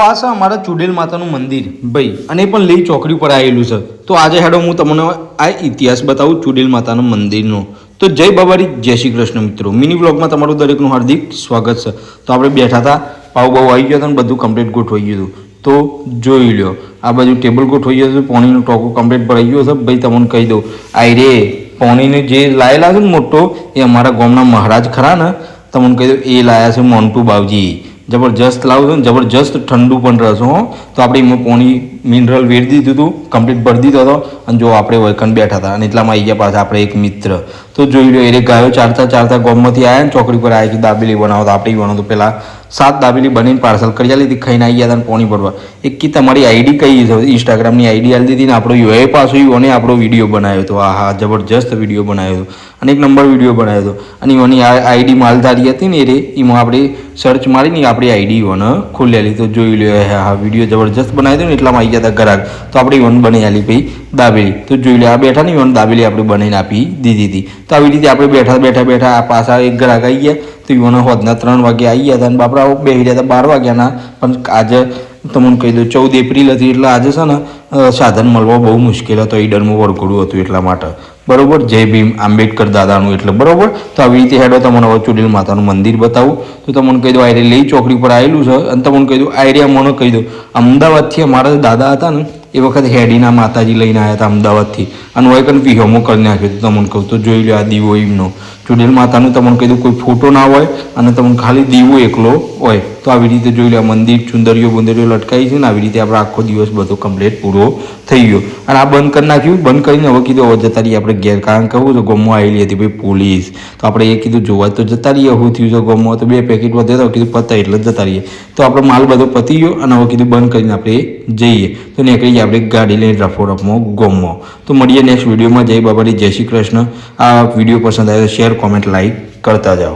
આ છે અમારા ચુડેલ માતાનું મંદિર ભાઈ, અને એ પણ લઈ ચોકડી પર આવેલું છે. તો આજે હેડો હું તમને આ ઇતિહાસ બતાવું ચુડેલ માતાના મંદિરનો. તો જય બાબારી, જય શ્રી કૃષ્ણ મિત્રો. મિની બ્લોગમાં તમારું દરેકનું હાર્દિક સ્વાગત છે. તો આપણે બેઠા હતા, પાવ બાવ આવી ગયો હતો ને બધું કમ્પ્લીટ ગોઠવાઈ ગયું હતું. તો જોઈ લો, આ બાજુ ટેબલ ગોઠવાઈ ગયું હતું, પાણીનો ટોકો કમ્પ્લીટ ભરાઈ ગયો છે. ભાઈ તમને કહી દઉં, આ રે પાણીને જે લાયેલા છે ને મોટો, એ અમારા ગામના મહારાજ ખરા ને, તમને કહી દઉં એ લાયા છે મોન્ટુ બાવજી. જબરજસ્ત લાવું છે ને, જબરજસ્ત ઠંડુ પણ રહેશે હો. તો આપણે એમાં પાણી મિનરલ વેરી દીધું હતું, કમ્પ્લીટ ભરી દીધો હતો. અને જો આપણે વૈકન બેઠા હતા, અને એટલામાં આવી ગયા પાછા આપણે એક મિત્ર. તો જોઈ લો, એ ગાયો ચારતા ગામમાંથી આવ્યા ને ચોકડી પર આવ્યા કે દાબેલી બનાવો. તો આપણે બનાવતો પહેલાં 7 દાબેલી બનીને પાર્સલ કરી આલી હતી, ખાઈને આવી ગયા હતા પાણી ભરવા. એક કે તમારી આઈડી કઈ છે, ઇન્સ્ટાગ્રામની આઈડી આલી દીધી ને આપણો યુએ પાછો યોને આપણો વિડીયો બનાવ્યો હતો. હા, જબરજસ્ત વિડીયો બનાવ્યો હતો અને એક નંબર વિડીયો બનાવ્યો હતો. અને એની આઈડી માલધારી હતી ને એ એમાં આપણે સર્ચ મારીને આપણી આઈડી યોને ખોલેલી. તો જોઈ લો, હા વિડીયો જબરજસ્ત બનાવ્યો હતો ને એટલામાં આવી ગયા હતા ગ્રાહક. તો આપણે યોન બની આલી ભાઈ દાબેલી. તો જોઈ લો, આ બેઠા ને યોન દાબેલી આપણે બનાવીને આપી દીધી હતી. તો આવી રીતે આપણે બેઠા આ પાછા એક ગ્રાહક આવી ગયા. તો યોને હોદના 3 વાગે આવી ગયા હતા અને બાપરા બેસી રહ્યા હતા 12 વાગ્યાના. પણ આજે તમને કહી દઉં 14 એપ્રિલ હતી, એટલે આજે છે ને સાધન મળવા બહુ મુશ્કેલ હતો. ઈડરમાં વરઘોડું હતું એટલા માટે. બરોબર, જય ભીમ આંબેડકર દાદાનું એટલે બરોબર. તો આવી રીતે હેડો તમને હવે ચુડેલ માતાનું મંદિર બતાવું. તો તમને કહી દઉં આયરે લઈ ચોકડી પર આવેલું છે. અને તમને કહી દઉં આયરિયા મને કહી દઉં અમદાવાદથી અમારા દાદા હતા ને એ વખત હેડીના માતાજી લઈને આવ્યા હતા અમદાવાદથી. અને હોય કંઈ વિહોમો કરી નાખ્યો તો તમને કહું. તો જોઈ લો, આ દીવો એમનો ચુડેલ માતાનું તમને કહી દઉં કોઈ ફોટો ના હોય અને તમને ખાલી દીવો એકલો હોય. તો આવી રીતે જોઈ લો, મંદિર ચુંદરીઓ બુંદરીઓ લટકાઈ છે ને આવી રીતે આપણે આખો દિવસ બધો કમ્પ્લીટ પૂરો થઈ ગયો. અને આ બંધ કરી નાખ્યું. બંધ કરીને હવે કીધું હવે જતા રહીએ આપણે ઘેર. કારણ કે કહું તો ગોમમાં આવેલી હતી ભાઈ પોલીસ. તો આપણે એ કીધું જોવા તો જતા રહીએ. શું થયું છે ગોમમાં? તો 2 પેકેટ વધે તો કીધું પતાય એટલે જતા રહીએ. તો આપણો માલ બધો પતી ગયો અને હવે કીધું બંધ કરીને આપણે જઈએ. તો નીકળી આપણે ગાડી લઈને રફોરફમાં ગોમમાં. તો મળીએ નેક્સ્ટ વિડીયોમાં. જય બાબારી, જય શ્રી કૃષ્ણ. આ વિડીયો પસંદ આવે તો શેર, કોમેન્ટ, લાઈક કરતા જાઓ.